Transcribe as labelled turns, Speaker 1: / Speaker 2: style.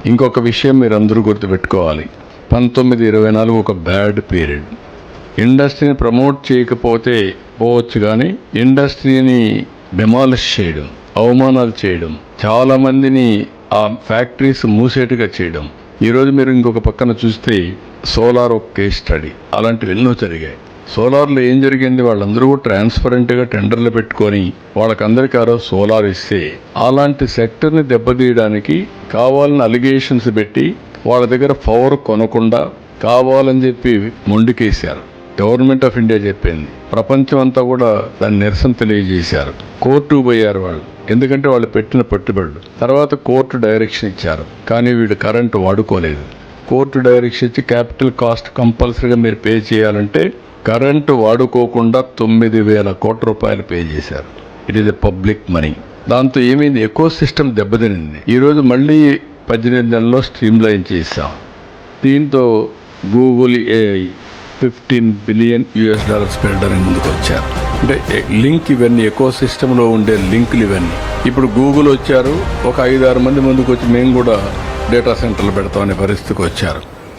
Speaker 1: ఇంకొక విషయం మీరు అందరూ గుర్తుపెట్టుకోవాలి. 1924 ఒక బ్యాడ్ పీరియడ్. ఇండస్ట్రీని ప్రమోట్ చేయకపోతే పోవచ్చు, కానీ ఇండస్ట్రీని డెమాలిష్ చేయడం, అవమానాలు చేయడం, చాలామందిని ఆ ఫ్యాక్టరీస్ మూసేట్టుగా చేయడం. ఈరోజు మీరు ఇంకొక పక్కన చూస్తే సోలార్ ఒక కేస్ స్టడీ. అలాంటివి ఎన్నో జరిగాయి. సోలార్లో ఏం జరిగింది, వాళ్ళందరూ ట్రాన్స్పరెంట్గా టెండర్లు పెట్టుకొని వాళ్ళకందరికీ ఆ రోజు సోలార్ ఇస్తే అలాంటి సెక్టర్ని దెబ్బతీయడానికి కావాలని అలిగేషన్స్ పెట్టి వాళ్ళ దగ్గర పవర్ కొనకుండా కావాలని చెప్పి మొండికేశారు. గవర్నమెంట్ ఆఫ్ ఇండియా చెప్పింది, ప్రపంచం అంతా కూడా దాన్ని నిరసన తెలియజేశారు. కోర్టుకు పోయారు వాళ్ళు, ఎందుకంటే వాళ్ళు పెట్టిన పెట్టుబడులు. తర్వాత కోర్టు డైరెక్షన్ ఇచ్చారు, కానీ వీడు కరెంటు వాడుకోలేదు. కోర్టు డైరెక్షన్ ఇచ్చి క్యాపిటల్ కాస్ట్ కంపల్సరీగా మీరు పే చేయాలంటే కరెంటు వాడుకోకుండా 9,000 కోట్ల రూపాయలు పే చేశారు. It is a public money. దాంతో ఏమైంది, ఎకో సిస్టమ్ దెబ్బతినింది. ఈరోజు మళ్ళీ 18 నెలల్లో స్ట్రీమ్ లైన్ చేశాం. దీంతో గూగుల్ ఏఐ $15 బిలియన్ పెట్టడానికి ముందుకు వచ్చారు. అంటే లింక్ ఇవన్నీ ఎకో సిస్టంలో ఉండే లింకులు ఇవన్నీ. ఇప్పుడు గూగుల్ వచ్చారు, ఒక 5-6 మంది ముందుకు వచ్చి మేము కూడా డేటా సెంటర్లు పెడతామనే పరిస్థితికి వచ్చారు.